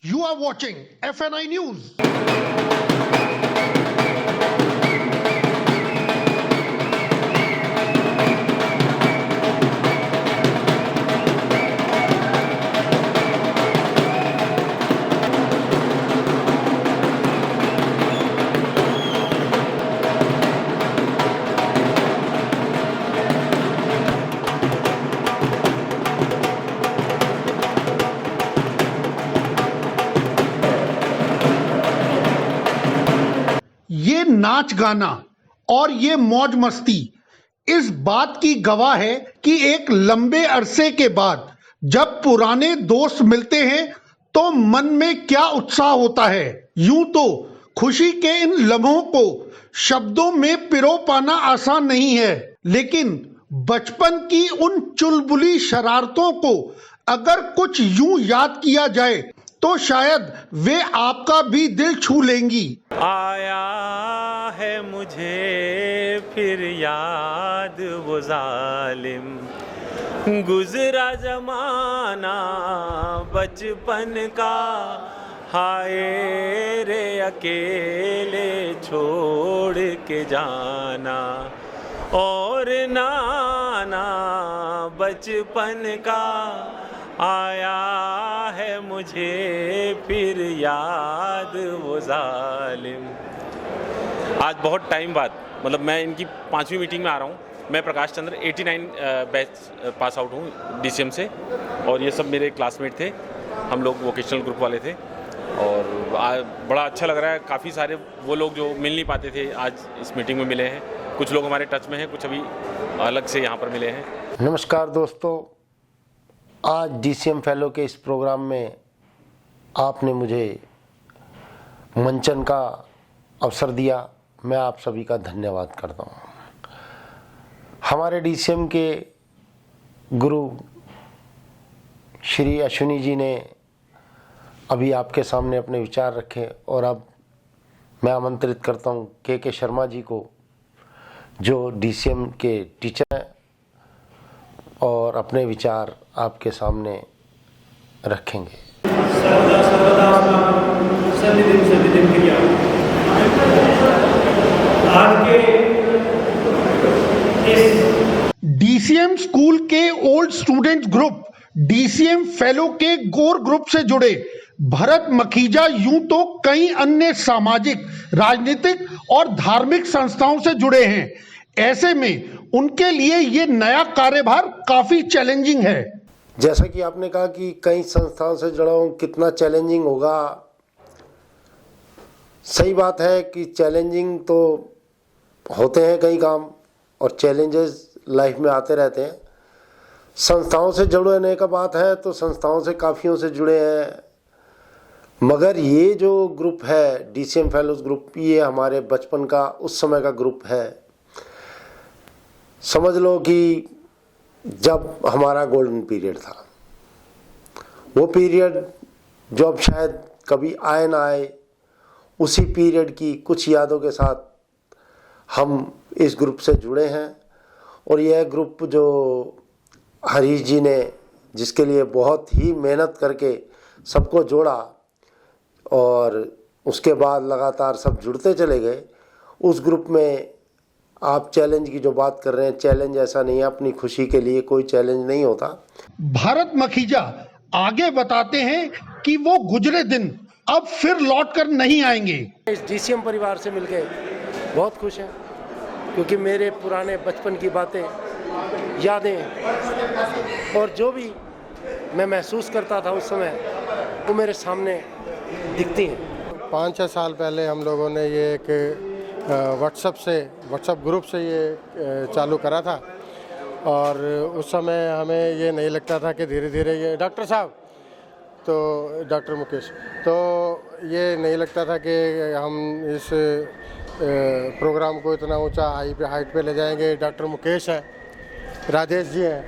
You are watching FNI News. ये नाच गाना और ये मौज मस्ती इस बात की गवाह है कि एक लंबे अरसे के बाद जब पुराने दोस्त मिलते हैं तो मन में क्या उत्साह होता है। यूं तो खुशी के इन लम्हों को शब्दों में पिरो पाना आसान नहीं है, लेकिन बचपन की उन चुलबुली शरारतों को अगर कुछ यूं याद किया जाए तो शायद वे आपका भी दिल छू लेंगी। आया है मुझे फिर याद वो जालिम गुजरा जमाना बचपन का, हाय रे अकेले छोड़ के जाना और नाना बचपन का, आया है मुझे फिर याद वो जालिम। आज बहुत टाइम बाद, मतलब मैं इनकी 5वीं मीटिंग में आ रहा हूँ। मैं Prakash Chandra 89 batch pass out हूँ DCM से, और ये सब मेरे क्लासमेट थे। हम लोग वोकेशनल ग्रुप वाले थे और बड़ा अच्छा लग रहा है। काफ़ी सारे वो लोग जो मिल नहीं पाते थे आज इस मीटिंग में मिले हैं। कुछ लोग हमारे टच में हैं, कुछ अभी अलग से यहाँ पर मिले हैं। नमस्कार दोस्तों, आज DCM फेलो के इस प्रोग्राम में आपने मुझे मंचन का अवसर दिया, मैं आप सभी का धन्यवाद करता हूँ। हमारे DCM के गुरु श्री अश्विनी जी ने अभी आपके सामने अपने विचार रखे और अब मैं आमंत्रित करता हूँ के शर्मा जी को, जो DCM के टीचर हैं और अपने विचार आपके सामने रखेंगे। DCM स्कूल के old student group DCM fellow के गोर ग्रुप से जुड़े भरत मखीजा यूं तो कई अन्य सामाजिक, राजनीतिक और धार्मिक संस्थाओं से जुड़े हैं। ऐसे में उनके लिए ये नया कार्यभार काफी चैलेंजिंग है। जैसा कि आपने कहा कि कई संस्थाओं से जुड़ा हूं, कितना चैलेंजिंग होगा। सही बात है कि चैलेंजिंग तो होते हैं कई काम, और चैलेंजेस लाइफ में आते रहते हैं। संस्थाओं से जुड़ने का बात है तो संस्थाओं से काफ़ियों से जुड़े हैं, मगर ये जो ग्रुप है DCM फेलोज ग्रुप, ये हमारे बचपन का उस समय का ग्रुप है। समझ लो कि जब हमारा गोल्डन पीरियड था, वो पीरियड जो अब शायद कभी आए ना आए, उसी पीरियड की कुछ यादों के साथ हम इस ग्रुप से जुड़े हैं। और यह ग्रुप जो हरीश जी ने, जिसके लिए बहुत ही मेहनत करके सबको जोड़ा और उसके बाद लगातार सब जुड़ते चले गए, उस ग्रुप में आप चैलेंज की जो बात कर रहे हैं, चैलेंज ऐसा नहीं है, अपनी खुशी के लिए कोई चैलेंज नहीं होता। भरत मखीजा आगे बताते हैं कि वो गुजरे दिन अब फिर लौट कर नहीं आएंगे। इस DCM परिवार से मिलके बहुत खुश हैं, क्योंकि मेरे पुराने बचपन की बातें, यादें और जो भी मैं महसूस करता था उस समय, वो मेरे सामने दिखती हैं। 5-6 साल पहले हम लोगों ने ये एक व्हाट्सएप ग्रुप से ये चालू करा था, और उस समय हमें ये नहीं लगता था कि धीरे धीरे ये डॉक्टर साहब, तो डॉक्टर मुकेश, तो ये नहीं लगता था कि हम इस प्रोग्राम को इतना ऊंचा हाइट पे ले जाएंगे। डॉक्टर मुकेश है, राजेश जी हैं,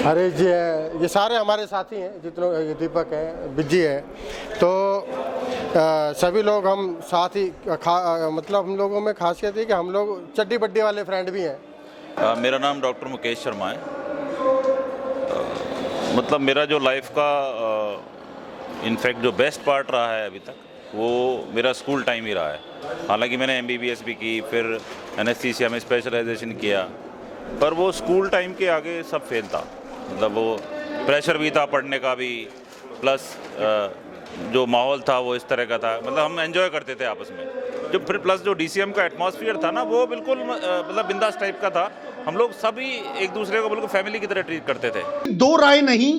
हरीश जी है, ये सारे हमारे साथी हैं, जितने दीपक है, बिज्जी है, तो सभी लोग हम साथ ही मतलब हम लोगों में खासियत है कि हम लोग चड्डी बड्डी वाले फ्रेंड भी हैं। मेरा नाम डॉक्टर मुकेश शर्मा है। मतलब मेरा जो लाइफ का इनफैक्ट जो बेस्ट पार्ट रहा है अभी तक वो मेरा स्कूल टाइम ही रहा है। हालांकि मैंने MBBS भी की, फिर एनेस्थीसिया में स्पेशलाइजेशन किया, पर वो स्कूल टाइम के आगे सब फेल था। मतलब वो प्रेशर भी था पढ़ने का भी, प्लस जो माहौल था वो इस तरह का था। मतलब हम एंजॉय करते थे आपस में। जो फिर प्लस जो DCM का एटमॉस्फेयर था ना, वो बिल्कुल मतलब बिंदास टाइप का था। हम लोग सभी एक दूसरे को बिल्कुल फैमिली की तरह ट्रीट करते थे। दो राय नहीं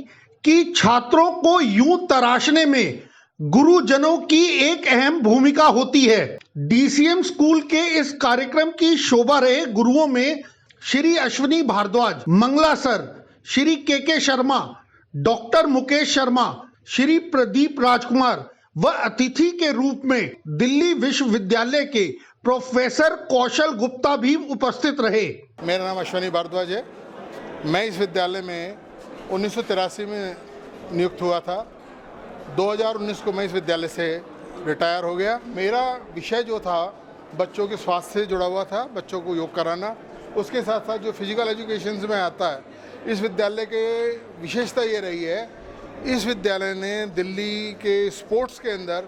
कि छात्रों को यूं तराशने में गुरुजनों की एक अहम भूमिका होती है। DCM स्कूल के इस कार्यक्रम की शोभा रहे गुरुओं में Shri Ashwini Bhardwaj, Mangla sir, Shri KK Sharma, doctor Mukesh Sharma, Shri Pradeep Rajkumar व अतिथि के रूप में दिल्ली विश्वविद्यालय के प्रोफेसर कौशल गुप्ता भी उपस्थित रहे। मेरा नाम अश्विनी भारद्वाज है। मैं इस विद्यालय में 1983 में नियुक्त हुआ था। 2019 को मैं इस विद्यालय से रिटायर हो गया। मेरा विषय जो था बच्चों के स्वास्थ्य से जुड़ा हुआ था, बच्चों को योग कराना। उसके साथ साथ जो फिजिकल एजुकेशन में आता है, इस विद्यालय के विशेषता ये रही है, इस विद्यालय ने दिल्ली के स्पोर्ट्स के अंदर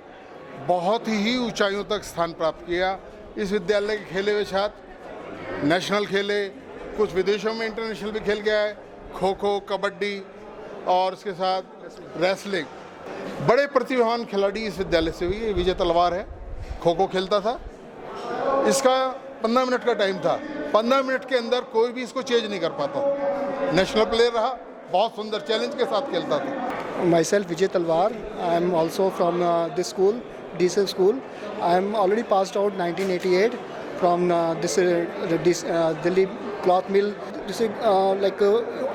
बहुत ही ऊंचाइयों तक स्थान प्राप्त किया। इस विद्यालय के खेले हुए छात्र नेशनल खेले, कुछ विदेशों में इंटरनेशनल भी खेल गया है, खो खो, कबड्डी और इसके साथ रेसलिंग। बड़े प्रतिभावान खिलाड़ी इस विद्यालय से हुई। विजय तलवार है, खो खो खेलता था। इसका 15 मिनट का टाइम था। 15 मिनट के अंदर कोई भी इसको चेंज नहीं कर पाता। नेशनल प्लेयर रहा, बहुत सुंदर चैलेंज के साथ खेलता था। Myself Vijay Talwar. I am also from this school, DCM school. I am already passed out 1988 from this Delhi cloth mill. This is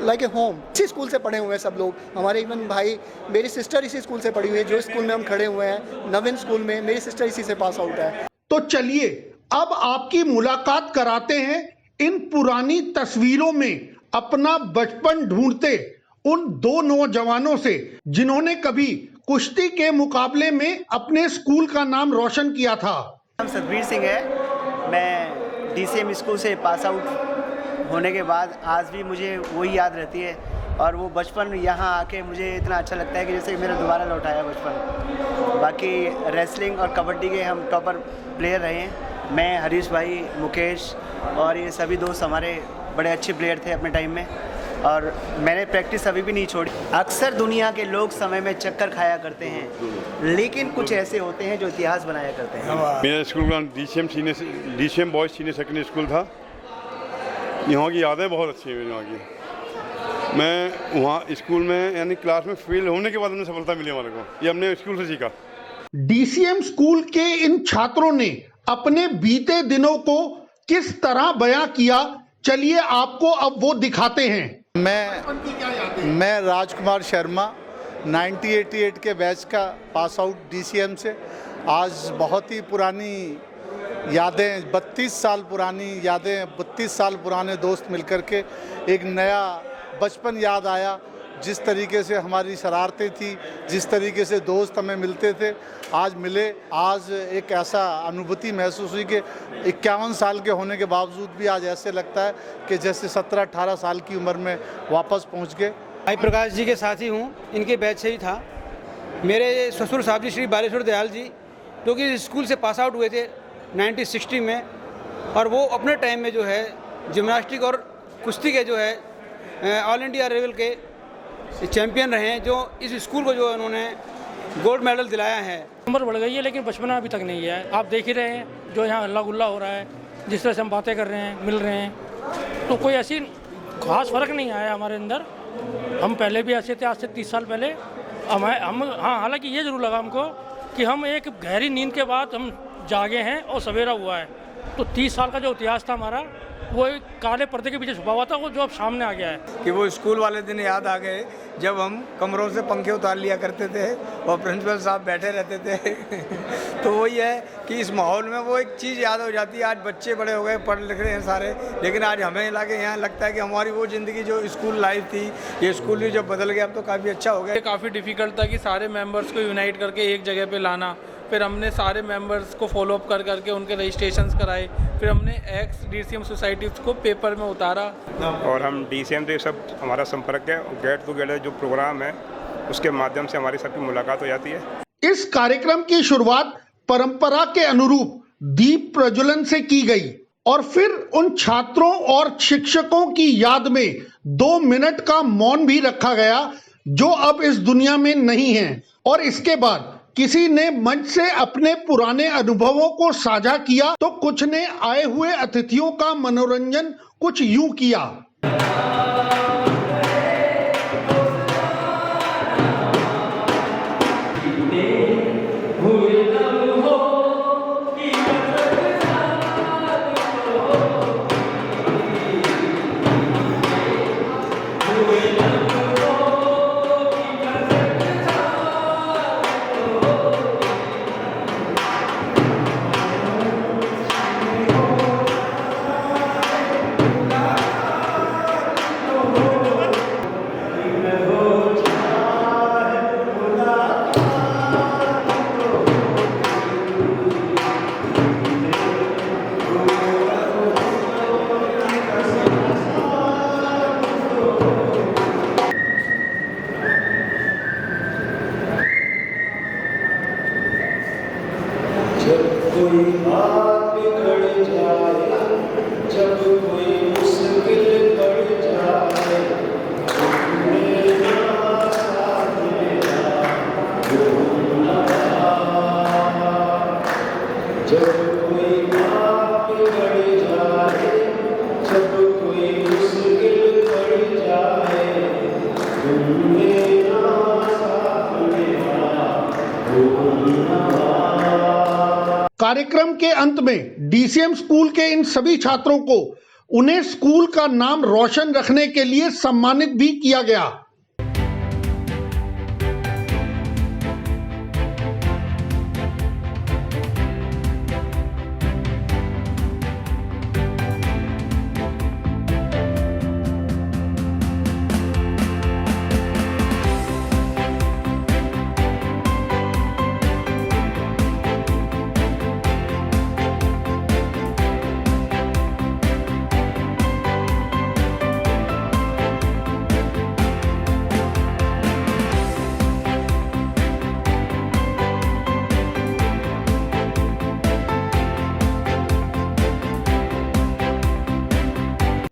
like a home. इसी स्कूल से पढ़े हुए हैं सब लोग। हमारे इवन भाई, मेरी सिस्टर इसी स्कूल से पढ़ी हुई है। जो स्कूल में हम खड़े हुए हैं, नवीन स्कूल में, मेरी सिस्टर इसी से पास आउट है। तो चलिए अब आपकी मुलाकात कराते हैं इन पुरानी तस्वीरों में अपना बचपन ढूंढते उन दो नौजवानों से जिन्होंने कभी कुश्ती के मुकाबले में अपने स्कूल का नाम रोशन किया था। नाम सतबीर सिंह है। मैं DCM स्कूल से पास आउट होने के बाद आज भी मुझे वही याद रहती है, और वो बचपन यहाँ आके मुझे इतना अच्छा लगता है कि जैसे मेरा दोबारा लौटाया बचपन। बाकी रेसलिंग और कबड्डी के हम टॉपर प्लेयर रहे हैं। मैं, हरीश भाई, मुकेश और ये सभी दोस्त हमारे बड़े अच्छे प्लेयर थे अपने टाइम में, और मैंने प्रैक्टिस अभी भी नहीं छोड़ी। अक्सर दुनिया के लोग समय में चक्कर खाया करते हैं, लेकिन कुछ ऐसे होते हैं जो इतिहास बनाया करते हैं। मेरा स्कूल का DCM boys senior secondary school था। यहाँ की यादें बहुत अच्छी हैं मेरी। वहाँ की मैं वहाँ स्कूल में यानी क्लास में फेल होने के बाद हमें सफलता मिली हमारे को, ये हमने स्कूल से सीखा। DCM स्कूल के इन छात्रों ने अपने बीते दिनों को किस तरह बयां किया, चलिए आपको अब वो दिखाते हैं। मैं राजकुमार शर्मा 1988 के बैच का पास आउट DCM से। आज बहुत ही पुरानी यादें, 32 साल पुरानी यादें, 32 साल पुराने दोस्त मिलकर के एक नया बचपन याद आया। जिस तरीके से हमारी शरारतें थी, जिस तरीके से दोस्त हमें मिलते थे, आज मिले। आज एक ऐसा अनुभूति महसूस हुई कि 51 साल के होने के बावजूद भी आज ऐसे लगता है कि जैसे 17-18 साल की उम्र में वापस पहुंच गए। भाई प्रकाश जी के साथी हूं, इनके बैच से ही था। मेरे ससुर साहब जी श्री बालेश्वर दयाल जी, जो कि स्कूल से पास आउट हुए थे 1960 में, और वो अपने टाइम में जो है जिम्नास्टिक और कुश्ती के जो है ऑल इंडिया लेवल के चैंपियन रहे हैं, जो इस स्कूल को जो उन्होंने गोल्ड मेडल दिलाया है। उम्र बढ़ गई है लेकिन बचपना अभी तक नहीं है। आप देख ही रहे हैं जो यहाँ हल्ला गुल्ला हो रहा है, जिस तरह से हम बातें कर रहे हैं, मिल रहे हैं, तो कोई ऐसी खास फर्क नहीं आया हमारे अंदर। हम पहले भी ऐसे थे, आज से 30 साल पहले हम हाँ, हालांकि ये जरूर लगा हमको कि हम एक गहरी नींद के बाद हम जागे हैं और सवेरा हुआ है। तो 30 साल का जो इतिहास था हमारा, वो एक काले पर्दे के पीछे छुपा हुआ था, वो जो अब सामने आ गया है। कि वो स्कूल वाले दिन याद आ गए जब हम कमरों से पंखे उतार लिया करते थे और प्रिंसिपल साहब बैठे रहते थे। तो वही है कि इस माहौल में वो एक चीज़ याद हो जाती है। आज बच्चे बड़े हो गए, पढ़ लिख रहे हैं सारे, लेकिन आज हमें लगे यहाँ लगता है कि हमारी वो ज़िंदगी जो स्कूल लाइफ थी, ये स्कूल भी जब बदल गया अब तो काफ़ी अच्छा हो गया। काफ़ी डिफ़िकल्ट था कि सारे मेंबर्स को यूनाइट करके एक जगह पे लाना, फिर हमने सारे मेंबर्स को फॉलो अप कर करके उनके रजिस्ट्रेशंस कराए, फिर हमने एक्स DCM सोसाइटीज़ को पेपर में उतारा। और हम DCM से सब हमारा संपर्क है, गेट टुगेदर जो प्रोग्राम है उसके माध्यम से हमारी सबकी मुलाकात हो जाती है। इस कार्यक्रम की शुरुआत परंपरा के अनुरूप दीप प्रज्वलन से की गई और फिर उन छात्रों और शिक्षकों की याद में 2 मिनट का मौन भी रखा गया जो अब इस दुनिया में नहीं है। और इसके बाद किसी ने मंच से अपने पुराने अनुभवों को साझा किया तो कुछ ने आए हुए अतिथियों का मनोरंजन कुछ यूं किया। कार्यक्रम के अंत में DCM स्कूल के इन सभी छात्रों को उन्हें स्कूल का नाम रोशन रखने के लिए सम्मानित भी किया गया।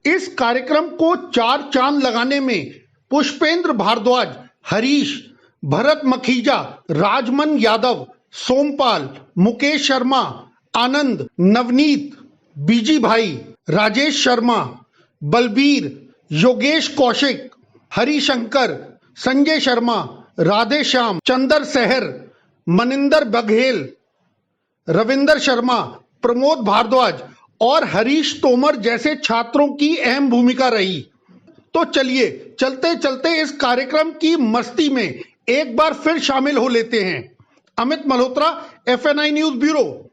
इस कार्यक्रम को 4 चांद लगाने में पुष्पेंद्र भारद्वाज, हरीश, भरत मखीजा, राजमन यादव, सोमपाल, मुकेश शर्मा, आनंद, नवनीत, बीजी भाई, राजेश शर्मा, बलबीर, योगेश कौशिक, हरिशंकर, संजय शर्मा, राधे श्याम, चंदर सहर, मनिंदर बघेल, रविंदर शर्मा, प्रमोद भारद्वाज और हरीश तोमर जैसे छात्रों की अहम भूमिका रही। तो चलिए चलते चलते इस कार्यक्रम की मस्ती में एक बार फिर शामिल हो लेते हैं। Amit Malhotra, FNI news bureau.